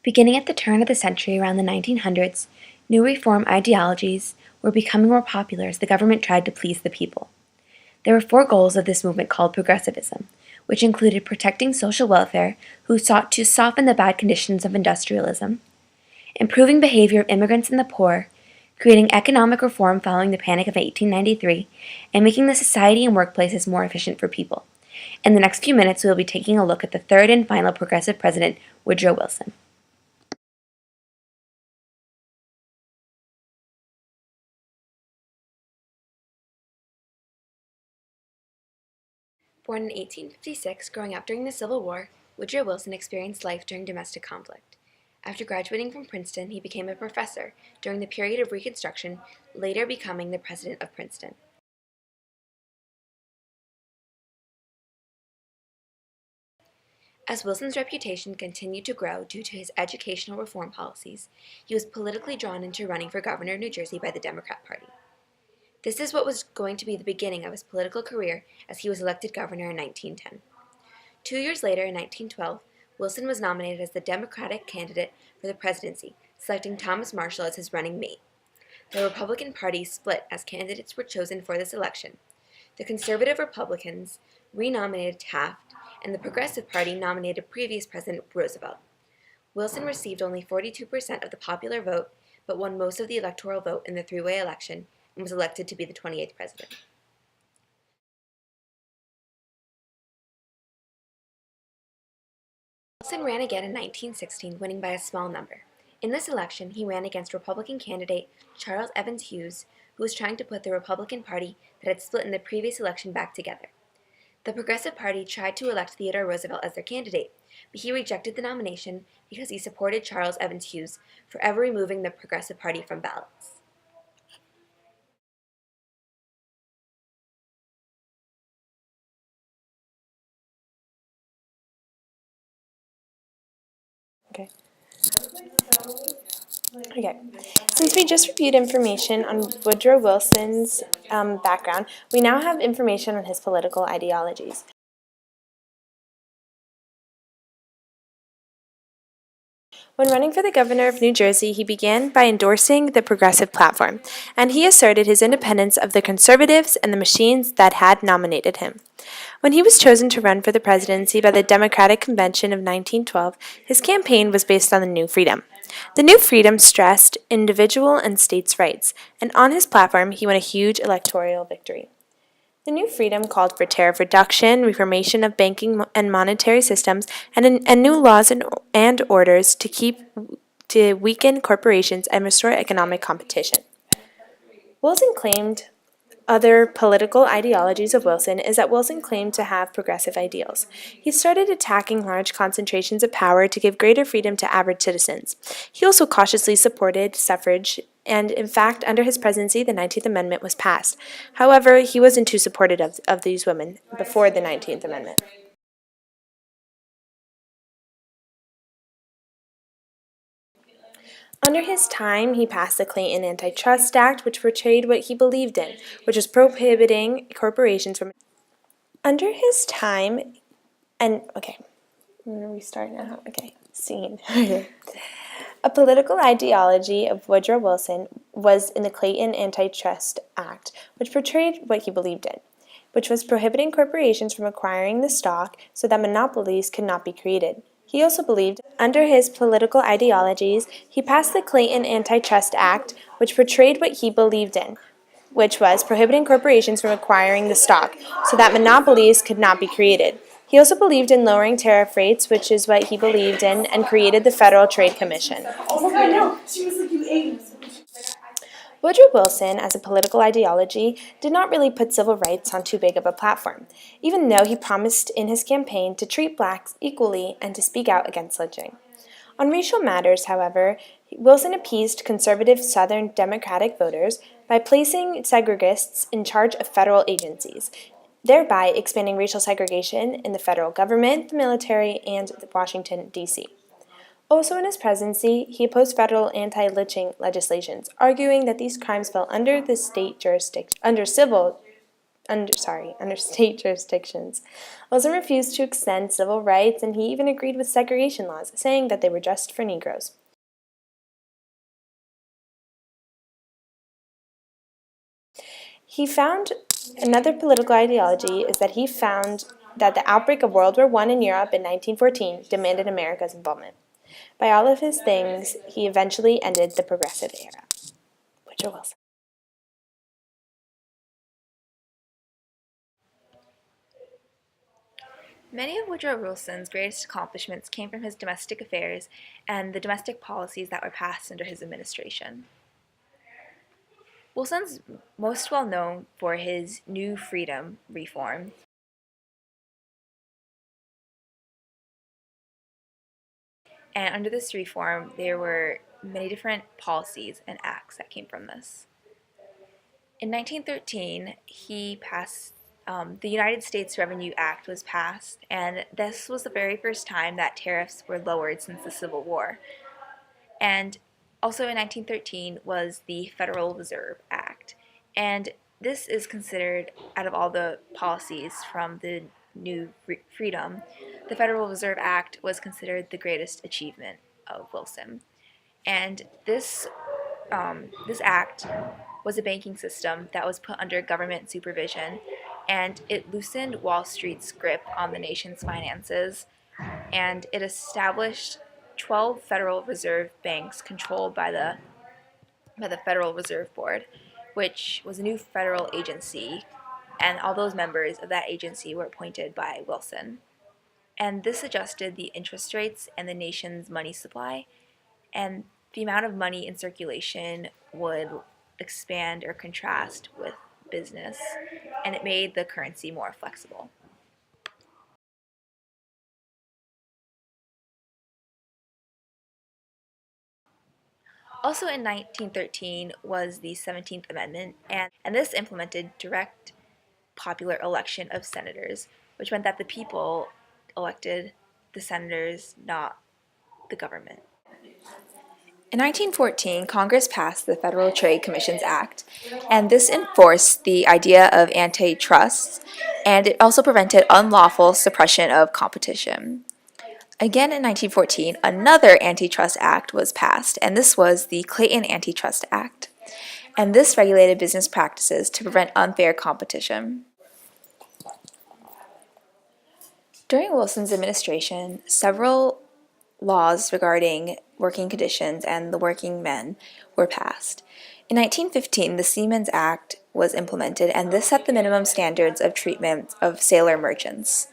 Beginning at the turn of the century around the 1900s, new reform ideologies were becoming more popular as the government tried to please the people. There were four goals of this movement called progressivism, which included protecting social welfare, who sought to soften the bad conditions of industrialism, improving behavior of immigrants and the poor, creating economic reform following the Panic of 1893, and making the society and workplaces more efficient for people. In the next few minutes, we will be taking a look at the third and final progressive president, Woodrow Wilson. Born in 1856, growing up during the Civil War, Woodrow Wilson experienced life during domestic conflict. After graduating from Princeton, he became a professor during the period of Reconstruction, later becoming the president of Princeton. As Wilson's reputation continued to grow due to his educational reform policies, he was politically drawn into running for governor of New Jersey by the Democrat Party. This is what was going to be the beginning of his political career as he was elected governor in 1910. 2 years later, in 1912, Wilson was nominated as the Democratic candidate for the presidency, selecting Thomas Marshall as his running mate. The Republican Party split as candidates were chosen for this election. The conservative Republicans renominated Taft, and the Progressive Party nominated previous President Roosevelt. Wilson received only 42% of the popular vote, but won most of the electoral vote in the three-way election and was elected to be the 28th president. Wilson ran again in 1916, winning by a small number. In this election, he ran against Republican candidate Charles Evans Hughes, who was trying to put the Republican Party that had split in the previous election back together. The Progressive Party tried to elect Theodore Roosevelt as their candidate, but he rejected the nomination because he supported Charles Evans Hughes, forever removing the Progressive Party from ballots. Okay. Okay. Since we just reviewed information on Woodrow Wilson's background, we now have information on his political ideologies. When running for the governor of New Jersey, he began by endorsing the Progressive Platform, and he asserted his independence of the conservatives and the machines that had nominated him. When he was chosen to run for the presidency by the Democratic Convention of 1912, his campaign was based on the New Freedom. The New Freedom stressed individual and states' rights, and on his platform he won a huge electoral victory. The New Freedom called for tariff reduction, reformation of banking and monetary systems, and new laws and orders to weaken corporations and restore economic competition. Wilson claimed Other political ideologies of Wilson is that Wilson claimed to have progressive ideals. He started attacking large concentrations of power to give greater freedom to average citizens. He also cautiously supported suffrage, and in fact, under his presidency, the 19th Amendment was passed. However, he wasn't too supportive of these women before the 19th Amendment. Under his time, he passed the Clayton Antitrust Act, which portrayed what he believed in, which was prohibiting corporations from. Under his time, and okay, I'm going to restart now. Okay, scene. A political ideology of Woodrow Wilson was in the Clayton Antitrust Act, which portrayed what he believed in, which was prohibiting corporations from acquiring the stock so that monopolies could not be created. He also believed, under his political ideologies, he passed the Clayton Antitrust Act, which portrayed what he believed in, which was prohibiting corporations from acquiring the stock so that monopolies could not be created. He also believed in lowering tariff rates, which is what he believed in, and created the Federal Trade Commission. Oh my God, no. She was like, you ate. Woodrow Wilson, as a political ideology, did not really put civil rights on too big of a platform, even though he promised in his campaign to treat blacks equally and to speak out against lynching. On racial matters, however, Wilson appeased conservative Southern Democratic voters by placing segregists in charge of federal agencies, thereby expanding racial segregation in the federal government, the military, and Washington, D.C. Also in his presidency, he opposed federal anti-lynching legislations, arguing that these crimes fell under the state jurisdiction, under civil under state jurisdictions. Wilson refused to extend civil rights, and he even agreed with segregation laws, saying that they were just for Negroes. He found another political ideology is that he found that the outbreak of World War I in Europe in 1914 demanded America's involvement. By all of his things, he eventually ended the Progressive Era. Woodrow Wilson. Many of Woodrow Wilson's greatest accomplishments came from his domestic affairs and the domestic policies that were passed under his administration. Wilson's most well known for his New Freedom reform. And under this reform, there were many different policies and acts that came from this. In 1913, he passed the United States Revenue Act was passed, and this was the very first time that tariffs were lowered since the Civil War. And also in 1913 was the Federal Reserve Act. And this is considered, out of all the policies from the New Freedom, the Federal Reserve Act was considered the greatest achievement of Wilson. And this act was a banking system that was put under government supervision, and it loosened Wall Street's grip on the nation's finances, and it established 12 Federal Reserve banks controlled by the Federal Reserve Board, which was a new federal agency, and all those members of that agency were appointed by Wilson. And this adjusted the interest rates and the nation's money supply, and the amount of money in circulation would expand or contrast with business, and it made the currency more flexible. Also in 1913 was the 17th Amendment, and this implemented direct popular election of senators, which meant that the people elected the senators, not the government. In 1914, Congress passed the Federal Trade Commissions Act, and this enforced the idea of antitrust, and it also prevented unlawful suppression of competition. Again in 1914, another antitrust act was passed, and this was the Clayton Antitrust Act, and this regulated business practices to prevent unfair competition. During Wilson's administration, several laws regarding working conditions and the working men were passed. In 1915, the Seamen's Act was implemented, and this set the minimum standards of treatment of sailor merchants.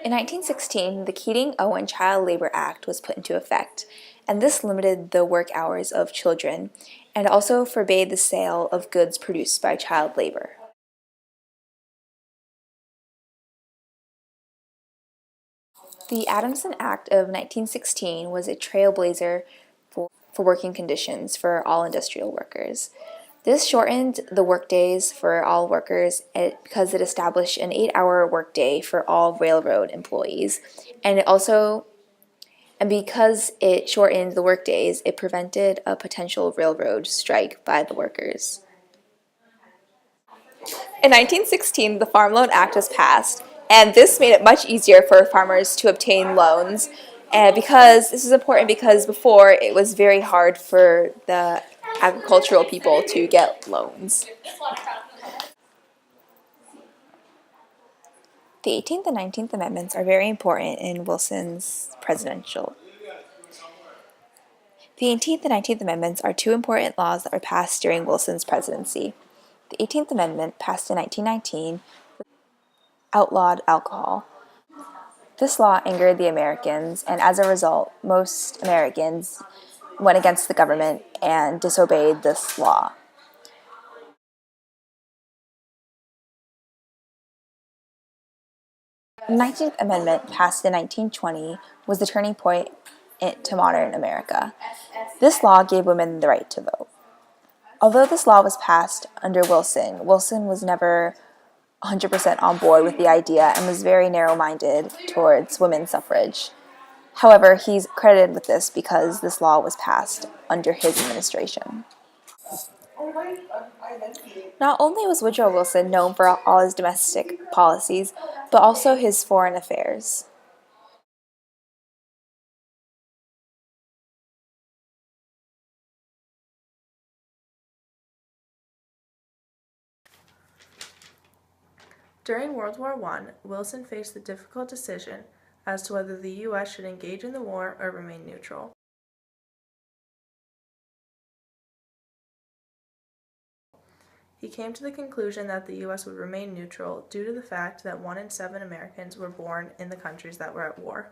In 1916, the Keating-Owen Child Labor Act was put into effect, and this limited the work hours of children and also forbade the sale of goods produced by child labor. The Adamson Act of 1916 was a trailblazer for working conditions for all industrial workers. This shortened the workdays for all workers because it established an 8-hour workday for all railroad employees, and because it shortened the workdays, it prevented a potential railroad strike by the workers. In 1916, the Farm Loan Act was passed, and this made it much easier for farmers to obtain loans. And because this is important because before it was very hard for the agricultural people to get loans. The 18th and 19th Amendments are very important in Wilson's presidential. The 18th and 19th Amendments are two important laws that were passed during Wilson's presidency. The 18th Amendment, passed in 1919, outlawed alcohol. This law angered the Americans, and as a result, most Americans went against the government and disobeyed this law. The 19th Amendment, passed in 1920, was the turning point to modern America. This law gave women the right to vote. Although this law was passed under Wilson, Wilson was never 100% on board with the idea and was very narrow-minded towards women's suffrage. However, he's credited with this because this law was passed under his administration. Not only was Woodrow Wilson known for all his domestic policies, but also his foreign affairs. During World War I, Wilson faced the difficult decision as to whether the U.S. should engage in the war or remain neutral. He came to the conclusion that the U.S. would remain neutral due to the fact that 1 in 7 Americans were born in the countries that were at war.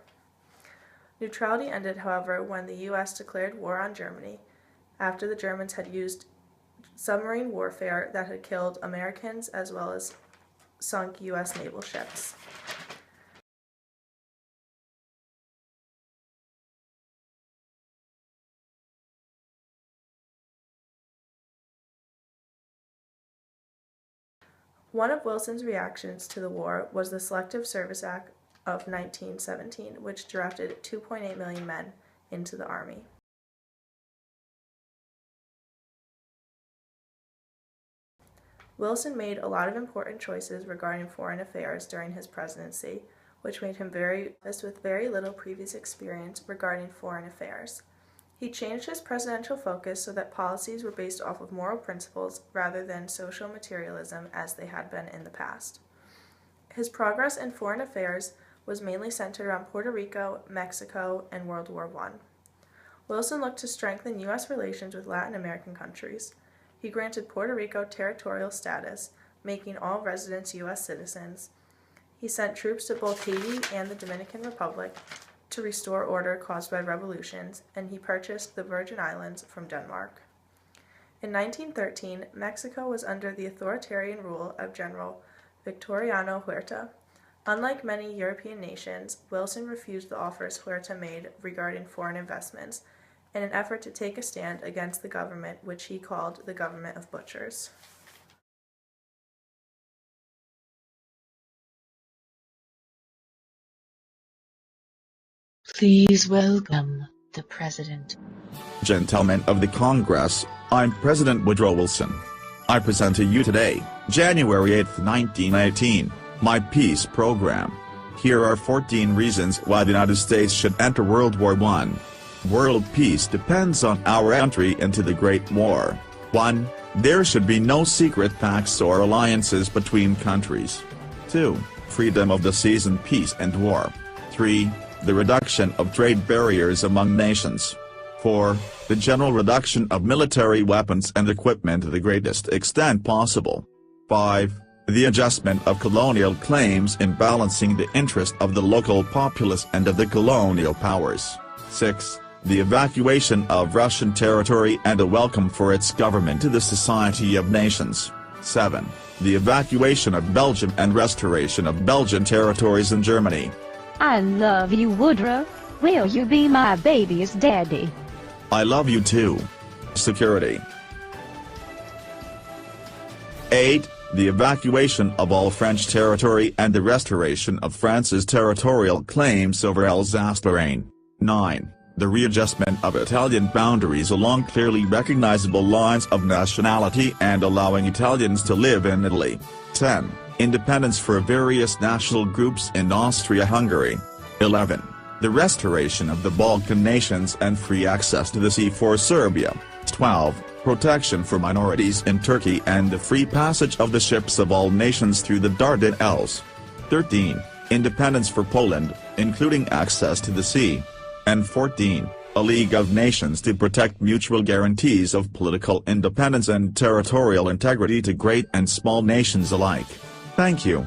Neutrality ended, however, when the U.S. declared war on Germany, after the Germans had used submarine warfare that had killed Americans as well as sunk U.S. naval ships. One of Wilson's reactions to the war was the Selective Service Act of 1917, which drafted 2.8 million men into the Army. Wilson made a lot of important choices regarding foreign affairs during his presidency, which made him with very little previous experience regarding foreign affairs. He changed his presidential focus so that policies were based off of moral principles rather than social materialism as they had been in the past. His progress in foreign affairs was mainly centered around Puerto Rico, Mexico, and World War I. Wilson looked to strengthen U.S. relations with Latin American countries. He granted Puerto Rico territorial status, making all residents U.S. citizens. He sent troops to both Haiti and the Dominican Republic to restore order caused by revolutions, and he purchased the Virgin Islands from Denmark. In 1913, Mexico was under the authoritarian rule of General Victoriano Huerta. Unlike many European nations, Wilson refused the offers Huerta made regarding foreign investments in an effort to take a stand against the government, which he called the government of butchers. Please welcome the President. Gentlemen of the Congress, I'm President Woodrow Wilson. I present to you today, January 8, 1918, my peace program. Here are 14 reasons why the United States should enter World War I. World peace depends on our entry into the Great War. 1. There should be no secret pacts or alliances between countries. 2. Freedom of the seas in peace and war. 3. The reduction of trade barriers among nations. 4. The general reduction of military weapons and equipment to the greatest extent possible. 5. The adjustment of colonial claims in balancing the interest of the local populace and of the colonial powers. 6. The evacuation of Russian territory and a welcome for its government to the Society of Nations. 7. The evacuation of Belgium and restoration of Belgian territories in Germany. I love you, Woodrow. Will you be my baby's daddy? I love you too. Security. 8. The evacuation of all French territory and the restoration of France's territorial claims over Alsace-Lorraine. 9. The readjustment of Italian boundaries along clearly recognizable lines of nationality and allowing Italians to live in Italy. 10. Independence for various national groups in Austria-Hungary. 11. The restoration of the Balkan nations and free access to the sea for Serbia. 12. Protection for minorities in Turkey and the free passage of the ships of all nations through the Dardanelles. 13. Independence for Poland, including access to the sea. And 14. A League of Nations to protect mutual guarantees of political independence and territorial integrity to great and small nations alike. Thank you.